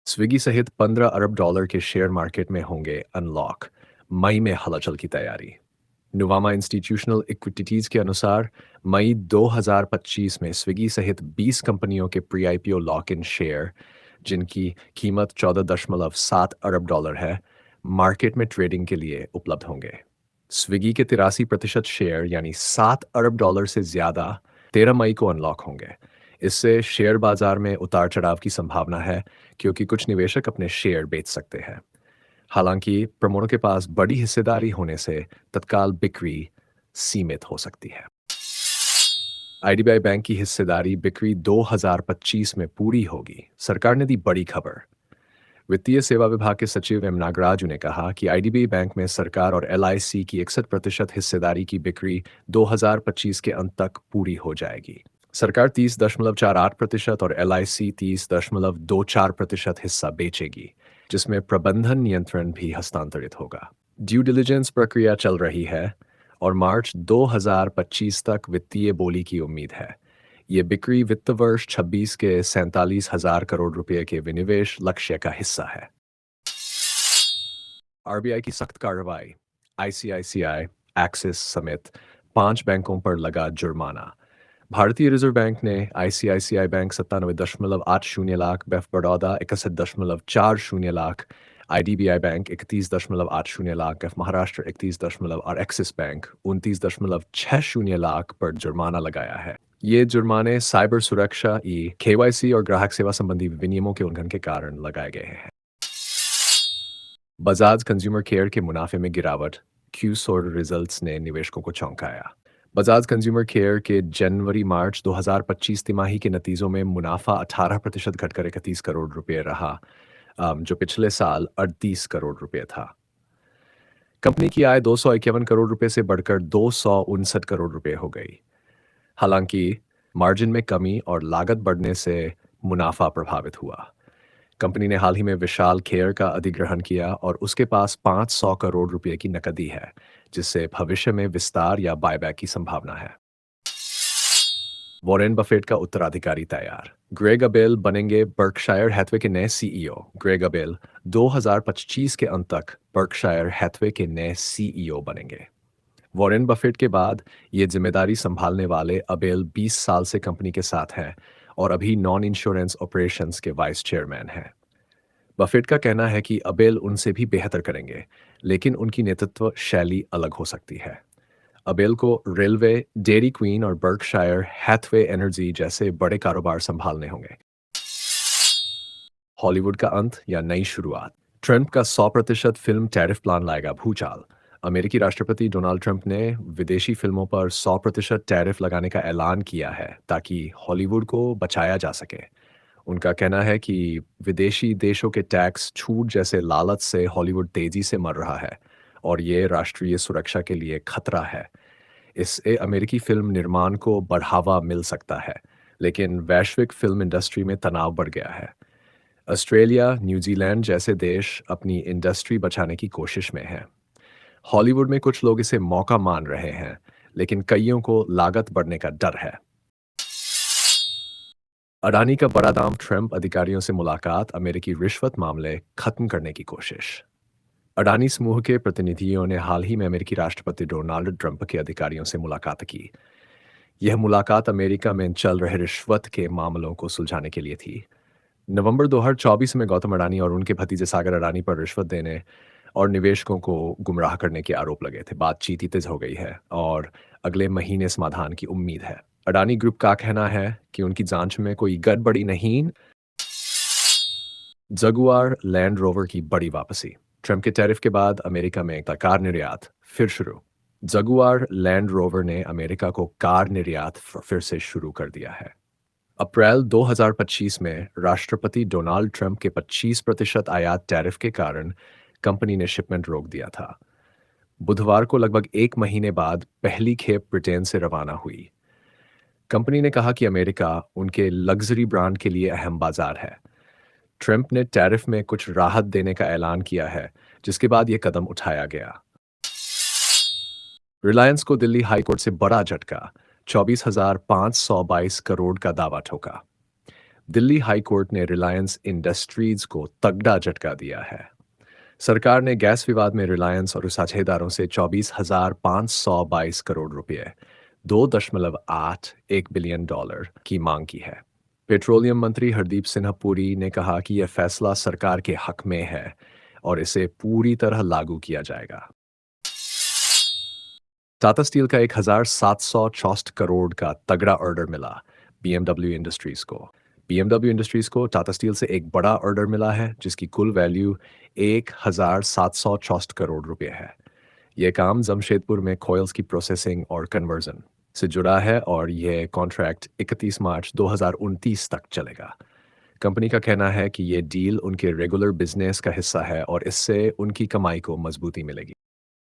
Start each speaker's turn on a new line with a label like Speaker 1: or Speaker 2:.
Speaker 1: Swiggy सहित 15 अरब dollar के share market में होंगे अनलॉक। मई में हलचल की तैयारी। नुवामा इंस्टीट्यूशनल इक्विटीज के अनुसार मई 2025 में स्विगी सहित 20 कंपनियों के pre IPO lock in share, जिनकी कीमत 14.7 अरब डॉलर है, मार्केट में ट्रेडिंग के लिए उपलब्ध होंगे। स्विगी के 83% शेयर यानी 7 अरब डॉलर से ज़्यादा 13 मई को अनलॉक होंगे। इससे शेयर बाजार में उतार चढ़ाव की संभावना है, क्योंकि कुछ निवेशक अपने शेयर बेच सकते हैं। हालांकि प्रमोटरों के पास बड़ी हिस्सेदारी होने से तत्काल बिक्री सीमित हो सकती है। आईडीबीआई बैंक की हिस्सेदारी बिक्री 2025 में पूरी होगी, सरकार ने दी बड़ी खबर। वित्तीय सेवा विभाग के सचिव एम नागराजू ने कहा कि आईडीबीआई बैंक में सरकार और एलआईसी की 61% हिस्सेदारी की बिक्री 2025 के अंत तक पूरी हो जाएगी। सरकार 30.48% और एलआईसी 30.24% हिस्सा बेचेगी, जिसमें प्रबंधन नियंत्रण भी हस्तांतरित होगा। ड्यू डिलिजेंस प्रक्रिया चल रही है और मार्च 2025 तक वित्तीय बोली की उम्मीद है। ये बिक्री वित्त वर्ष 26 के 47,000 करोड़ रुपए के विनिवेश लक्ष्य का हिस्सा है। आरबीआई की सख्त कार्रवाई। आईसीआईसीआई, एक्सिस समेत 5 बैंकों पर लगा जुर्माना। भारतीय रिजर्व बैंक ने ICICI bank 97.80 lakh, bank Baroda 61.40 lakh, IDBI bank 31.80 lakh, bank Maharashtra 31 और एक्सिस बैंक 29.60 लाख पर जुर्माना लगाया है। ये जुर्माने साइबर सुरक्षा, ई केवाईसी और ग्राहक सेवा संबंधी विनियमों के उल्लंघन के कारण लगाए गए हैं। बजाज कंज्यूमर केयर के मुनाफे में गिरावट। क्यूसोर रिजल्ट्स ने निवेशकों को चौंकाया। बजाज कंज्यूमर केयर के जनवरी-मार्च 2025 तिमाही के नतीजों में मुनाफा 18% घटकर 31 करोड़ रुपए रहा, जो पिछले साल 38 करोड़ रुपए था। कंपनी की आय 251 करोड़ रुपए से बढ़कर 259 करोड़ रुपए हो गई। हालांकि मार्जिन में कमी और लागत बढ़ने से मुनाफा प्रभावित हुआ। कंपनी ने हाल ही में विशाल केयर का अधिग्रहण किया और उसके पास 500 करोड़ रुपए की नकदी है, जिससे भविष्य में विस्तार या बायबैक की संभावना है। वॉरेन बफेट का उत्तराधिकारी तैयार। ग्रेग अबेल बनेंगे बर्कशायर हैथवे के नए सीईओ। ग्रेग अबेल 2025 के अंत तक बर्कशायर हैथवे के नए सीईओ बनेंगे। वॉरेन बफेट के बाद ये जिम्मेदारी संभालने वाले अबेल 20 साल से कंपनी के साथ हैं और अभी नॉन इंश्योरेंस ऑपरेशंस के वाइस चेयरमैन हैं। बफेट का कहना है कि अबेल उनसे भी बेहतर करेंगे, लेकिन उनकी नेतृत्व शैली अलग हो सकती है। अबेल को रेलवे, डेयरी क्वीन और बर्कशायर हैथवे एनर्जी जैसे बड़े कारोबार संभालने होंगे। हॉलीवुड का अंत या नई शुरुआत। ट्रंप का 100% फिल्म टैरिफ प्लान लाएगा भूचाल। अमेरिकी राष्ट्रपति डोनाल्ड ट्रंप ने विदेशी फिल्मों पर 100% टैरिफ लगाने का ऐलान किया है, ताकि हॉलीवुड को बचाया जा सके। उनका कहना है कि विदेशी देशों के टैक्स छूट जैसे लालच से हॉलीवुड तेजी से मर रहा है और ये राष्ट्रीय सुरक्षा के लिए खतरा है। इससे अमेरिकी फिल्म निर्माण को बढ़ावा मिल सकता है, लेकिन वैश्विक फिल्म इंडस्ट्री में तनाव बढ़ गया है। ऑस्ट्रेलिया, न्यूजीलैंड जैसे देश अपनी इंडस्ट्री बचाने की कोशिश में हैं। हॉलीवुड में कुछ लोग इसे मौका मान रहे हैं, लेकिन कईयों को लागत बढ़ने का डर है। अडानी का बड़ा दाम। ट्रंप अधिकारियों से मुलाकात, अमेरिकी रिश्वत मामले खत्म करने की कोशिश। अडानी समूह के प्रतिनिधियों ने हाल ही में अमेरिकी राष्ट्रपति डोनाल्ड ट्रंप के अधिकारियों से मुलाकात की। यह मुलाकात अमेरिका में चल रहे रिश्वत के मामलों को सुलझाने के लिए थी। नवंबर 2024 में गौतम अडानी और उनके भतीजे सागर अडानी पर रिश्वत देने और निवेशकों को गुमराह करने के आरोप लगे थे। बातचीत तेज हो गई है और अगले महीने समाधान की उम्मीद है। अडानी ग्रुप का कहना है कि उनकी जांच में कोई गड़बड़ी नहीं। जगुआर लैंड रोवर की बड़ी वापसी। ट्रंप के टैरिफ के बाद अमेरिका में कार निर्यात फिर शुरू। जगुआर लैंड रोवर ने अमेरिका को कार निर्यात फिर से शुरू कर दिया है। अप्रैल 2025 में राष्ट्रपति डोनाल्ड ट्रंप के 25% आयात टैरिफ के कारण कंपनी ने शिपमेंट रोक दिया था। बुधवार को लगभग 1 महीने बाद पहली खेप ब्रिटेन से रवाना हुई। कंपनी ने कहा कि अमेरिका उनके लग्जरी ब्रांड के लिए अहम बाजार है। ट्रंप ने टैरिफ में कुछ राहत देने का ऐलान किया है, जिसके बाद यह कदम उठाया गया। रिलायंस को दिल्ली हाईकोर्ट से बड़ा झटका। 24,522 करोड़ का दावा ठोका। दिल्ली हाई कोर्ट ने रिलायंस इंडस्ट्रीज को तगड़ा झटका दिया है। सरकार ने गैस विवाद में रिलायंस और साझेदारों से 24,522 करोड़ रुपए 2.81 बिलियन डॉलर की मांग की है। पेट्रोलियम मंत्री हरदीप सिन्हा पुरी ने कहा कि यह फैसला सरकार के हक में है और इसे पूरी तरह लागू किया जाएगा। टाटा स्टील का 1,764 करोड़ का तगड़ा ऑर्डर मिला बीएमडब्ल्यू इंडस्ट्रीज को। बीएमडब्ल्यू इंडस्ट्रीज को टाटा स्टील से एक बड़ा ऑर्डर मिला है जिसकी कुल वैल्यू 1,764 करोड़ रुपए है। यह काम जमशेदपुर में कॉयल्स की प्रोसेसिंग और कन्वर्जन से जुड़ा है और यह कॉन्ट्रैक्ट 31 मार्च 2029 तक चलेगा। कंपनी का कहना है कि यह डील उनके रेगुलर बिजनेस का हिस्सा है और इससे उनकी कमाई को मजबूती मिलेगी।